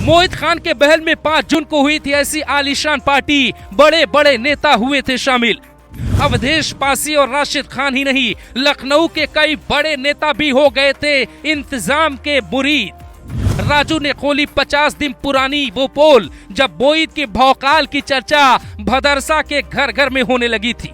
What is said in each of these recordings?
मोहित खान के महल में 5 जून को हुई थी ऐसी आलीशान पार्टी, बड़े बड़े नेता हुए थे शामिल। अवधेश पासी और राशिद खान ही नहीं, लखनऊ के कई बड़े नेता भी हो गए थे इंतजाम के मुरीद। राजू ने खोली 50 दिन पुरानी वो पोल जब मोहित के भौकाल की चर्चा भदरसा के घर घर में होने लगी थी।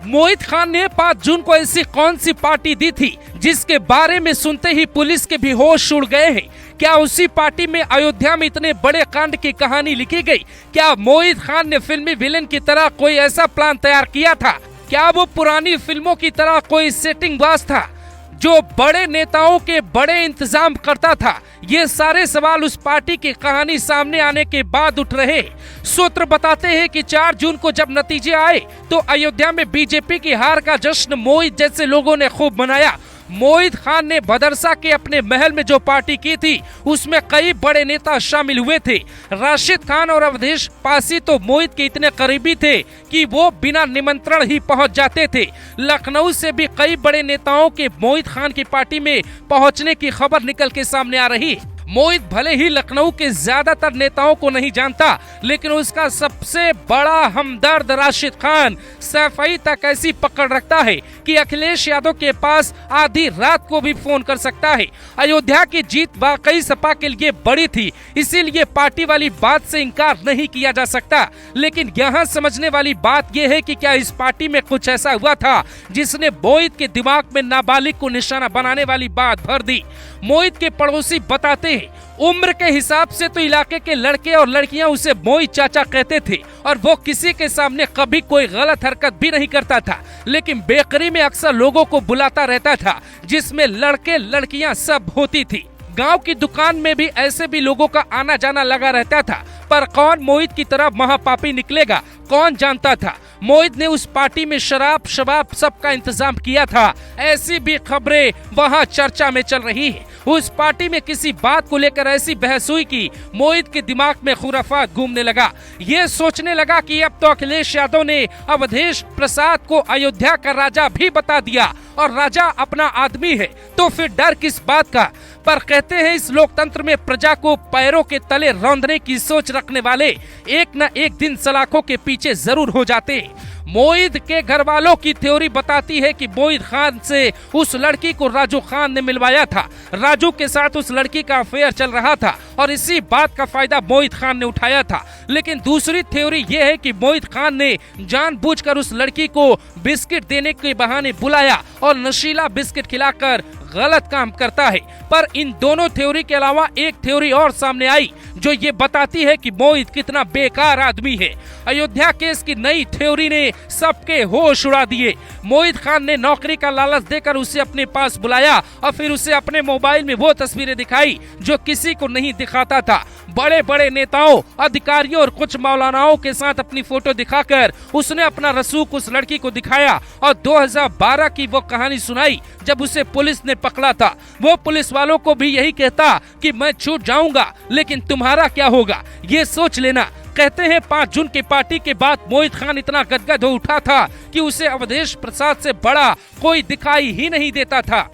मोहित खान ने 5 जून को ऐसी कौन सी पार्टी दी थी जिसके बारे में सुनते ही पुलिस के भी होश उड़ गए हैं? क्या उसी पार्टी में अयोध्या में इतने बड़े कांड की कहानी लिखी गई? क्या मोहित खान ने फिल्मी विलेन की तरह कोई ऐसा प्लान तैयार किया था? क्या वो पुरानी फिल्मों की तरह कोई सेटिंग बाज था जो बड़े नेताओं के बड़े इंतजाम करता था? ये सारे सवाल उस पार्टी की कहानी सामने आने के बाद उठ रहे। सूत्र बताते हैं कि 4 जून को जब नतीजे आए तो अयोध्या में बीजेपी की हार का जश्न मोहित जैसे लोगों ने खूब मनाया। मोहित खान ने भदरसा के अपने महल में जो पार्टी की थी उसमें कई बड़े नेता शामिल हुए थे। राशिद खान और अवधेश पासी तो मोहित के इतने करीबी थे कि वो बिना निमंत्रण ही पहुंच जाते थे। लखनऊ से भी कई बड़े नेताओं के मोहित खान की पार्टी में पहुंचने की खबर निकल के सामने आ रही। मोहित भले ही लखनऊ के ज्यादातर नेताओं को नहीं जानता, लेकिन उसका सबसे बड़ा हमदर्द राशिद खान सफाई तक ऐसी पकड़ रखता है कि अखिलेश यादव के पास आधी रात को भी फोन कर सकता है। अयोध्या की जीत वाकई सपा के लिए बड़ी थी, इसीलिए पार्टी वाली बात से इनकार नहीं किया जा सकता। लेकिन यहाँ समझने वाली बात यह है कि क्या इस पार्टी में कुछ ऐसा हुआ था जिसने मोहित के दिमाग में नाबालिग को निशाना बनाने वाली बात भर दी? मोहित के पड़ोसी बताते हैं उम्र के हिसाब से तो इलाके के लड़के और लड़कियां उसे मोहित चाचा कहते थे और वो किसी के सामने कभी कोई गलत हरकत भी नहीं करता था, लेकिन बेकरी में अक्सर लोगों को बुलाता रहता था जिसमें लड़के लड़कियां सब होती थी। गांव की दुकान में भी ऐसे भी लोगों का आना जाना लगा रहता था, पर कौन मोहित की तरह महापापी निकलेगा कौन जानता था। मोहित ने उस पार्टी में शराब शबाब सबका इंतजाम किया था, ऐसी भी खबरें वहां चर्चा में चल रही है। उस पार्टी में किसी बात को लेकर ऐसी बहस हुई कि मोहित के दिमाग में खुराफात घूमने लगा। ये सोचने लगा कि अब तो अखिलेश यादव ने अवधेश प्रसाद को अयोध्या का राजा भी बता दिया और राजा अपना आदमी है, तो फिर डर किस बात का। पर कहते हैं इस लोकतंत्र में प्रजा को पैरों के तले रौंदने की सोच रखने वाले एक न एक दिन सलाखों के पीछे जरूर हो जाते। मोहित के घर वालों की थ्योरी बताती है कि मोहित खान से उस लड़की को राजू खान ने मिलवाया था। राजू के साथ उस लड़की का अफेयर चल रहा था और इसी बात का फायदा मोहित खान ने उठाया था। लेकिन दूसरी थ्योरी ये है कि मोहित खान ने जानबूझकर उस लड़की को बिस्किट देने के बहाने बुलाया और नशीला बिस्किट खिलाकर गलत काम करता है। पर इन दोनों थ्योरी के अलावा एक थ्योरी और सामने आई जो ये बताती है कि मोहित कितना बेकार आदमी है। अयोध्या केस की नई थ्योरी ने सबके होश उड़ा दिए। मोहित खान ने नौकरी का लालच देकर उसे अपने पास बुलाया और फिर उसे अपने मोबाइल में वो तस्वीरें दिखाई जो किसी को नहीं दिखाता था। बड़े बड़े नेताओं, अधिकारियों और कुछ मौलानाओं के साथ अपनी फोटो दिखाकर उसने अपना रसूख उस लड़की को दिखाया और 2012 की वो कहानी सुनाई जब उसे पुलिस ने पकड़ा था। वो पुलिस वालों को भी यही कहता कि मैं छूट जाऊंगा, लेकिन तुम्हारा क्या होगा ये सोच लेना। कहते हैं 5 जून की पार्टी के बाद मोहित खान इतना गदगद हो उठा था कि उसे अवधेश प्रसाद से बड़ा कोई दिखाई ही नहीं देता था।